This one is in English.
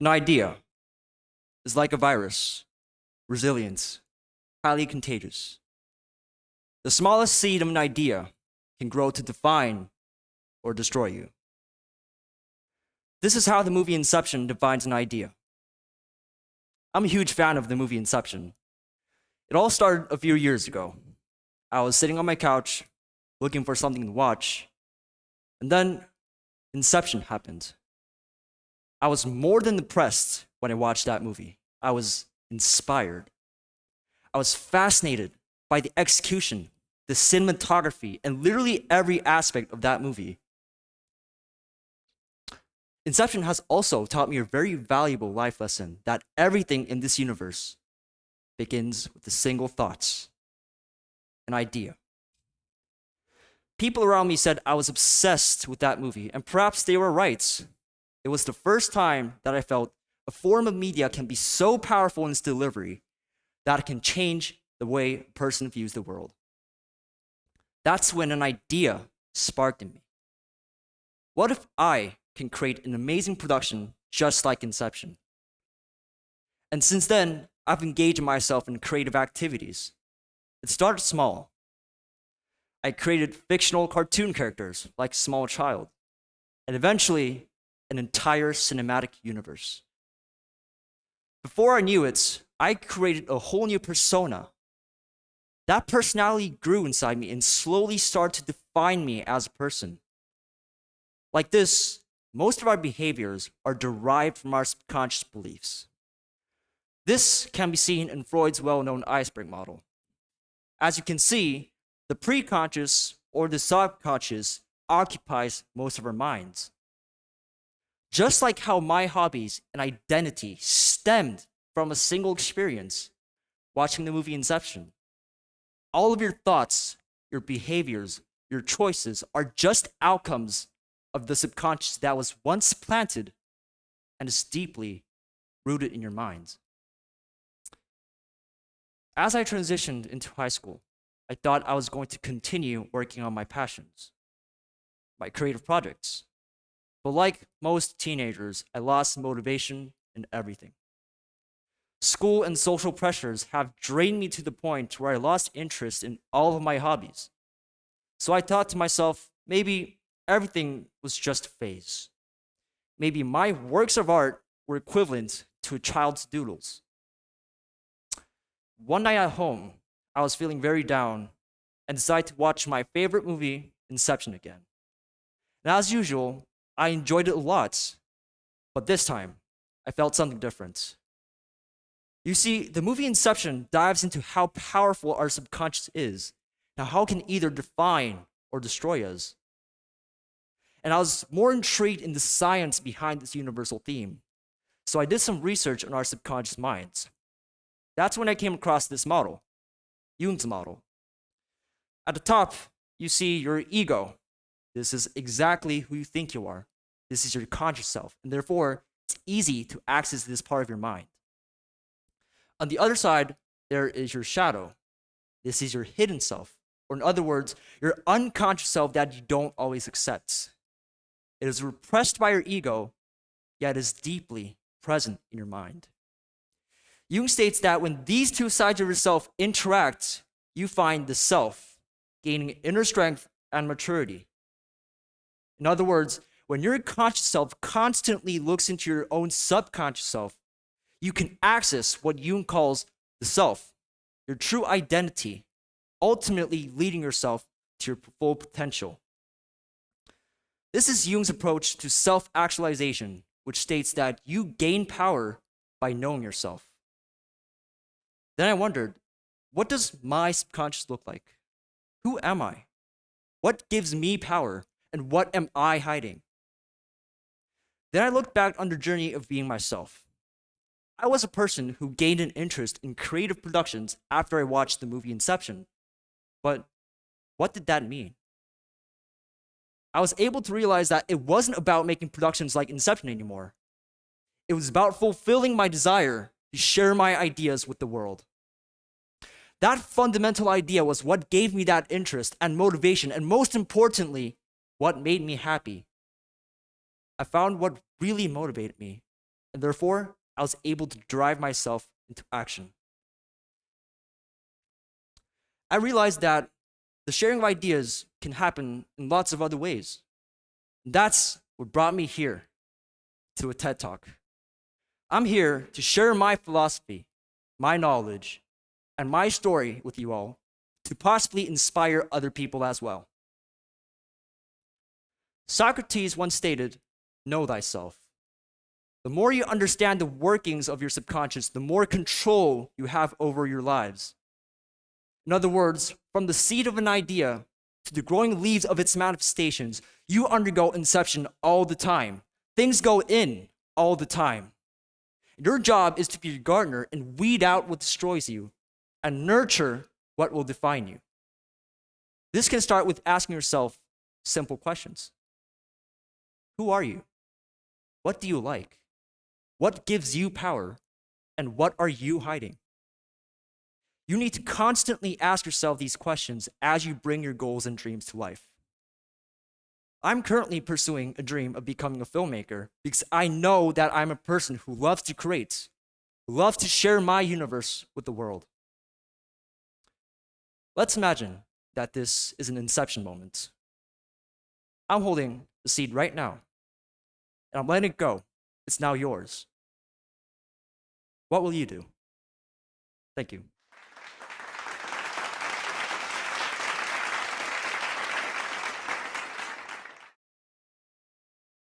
An idea is like a virus, resilient, highly contagious. The smallest seed of an idea can grow to define or destroy you. This is how the movie Inception defines an idea. I'm a huge fan of the movie Inception. It all started a few years ago. I was sitting on my couch looking for something to watch, and then Inception happened. I was more than impressed when I watched that movie. I was inspired. I was fascinated by the execution, the cinematography, and literally every aspect of that movie. Inception has also taught me a very valuable life lesson that everything in this universe begins with a single thought, an idea. People around me said I was obsessed with that movie, and perhaps they were right. It was the first time that I felt a form of media can be so powerful in its delivery that it can change the way a person views the world. That's when an idea sparked in me. What if I can create an amazing production just like Inception? And since then, I've engaged myself in creative activities. It started small. I created fictional cartoon characters like a small child, and eventually an entire cinematic universe. Before I knew it, I created a whole new persona. That personality grew inside me and slowly started to define me as a person. Like this, most of our behaviors are derived from our subconscious beliefs. This can be seen in Freud's well-known iceberg model. As you can see, the preconscious or the subconscious occupies most of our minds. Just like how my hobbies and identity stemmed from a single experience, watching the movie Inception. All of your thoughts, your behaviors, your choices are just outcomes of the subconscious that was once planted and is deeply rooted in your minds. As I transitioned into high school, I thought I was going to continue working on my passions, my creative projects. But like most teenagers, I lost motivation in everything. School and social pressures have drained me to the point where I lost interest in all of my hobbies. So I thought to myself, maybe everything was just a phase. Maybe my works of art were equivalent to a child's doodles. One night at home, I was feeling very down and decided to watch my favorite movie, Inception, again. And as usual, I enjoyed it a lot, but this time, I felt something different. You see, the movie Inception dives into how powerful our subconscious is, and how it can either define or destroy us. And I was more intrigued in the science behind this universal theme, so I did some research on our subconscious minds. That's when I came across this model, Jung's model. At the top, you see your ego. This is exactly who you think you are. This is your conscious self, and therefore, it's easy to access this part of your mind. On the other side, there is your shadow. This is your hidden self, or in other words, your unconscious self that you don't always accept. It is repressed by your ego, yet is deeply present in your mind. Jung states that when these two sides of yourself interact, you find the self gaining inner strength and maturity. In other words, when your conscious self constantly looks into your own subconscious self, you can access what Jung calls the self, your true identity, ultimately leading yourself to your full potential. This is Jung's approach to self-actualization, which states that you gain power by knowing yourself. Then I wondered, what does my subconscious look like? Who am I? What gives me power? And what am I hiding? Then I looked back on the journey of being myself. I was a person who gained an interest in creative productions after I watched the movie Inception. But what did that mean? I was able to realize that it wasn't about making productions like Inception anymore. It was about fulfilling my desire to share my ideas with the world. That fundamental idea was what gave me that interest and motivation, and most importantly, what made me happy. I found what really motivated me, and therefore I was able to drive myself into action. I realized that the sharing of ideas can happen in lots of other ways. That's what brought me here to a TED Talk. I'm here to share my philosophy, my knowledge, and my story with you all to possibly inspire other people as well. Socrates once stated, "Know thyself." The more you understand the workings of your subconscious, the more control you have over your lives. In other words, from the seed of an idea to the growing leaves of its manifestations, you undergo inception all the time. Things go in all the time. Your job is to be a gardener and weed out what destroys you and nurture what will define you. This can start with asking yourself simple questions. Who are you? What do you like? What gives you power? And what are you hiding? You need to constantly ask yourself these questions as you bring your goals and dreams to life. I'm currently pursuing a dream of becoming a filmmaker because I know that I'm a person who loves to create, who loves to share my universe with the world. Let's imagine that this is an inception moment. I'm holding the seed right now, and I'm letting it go. It's now yours. What will you do? Thank you.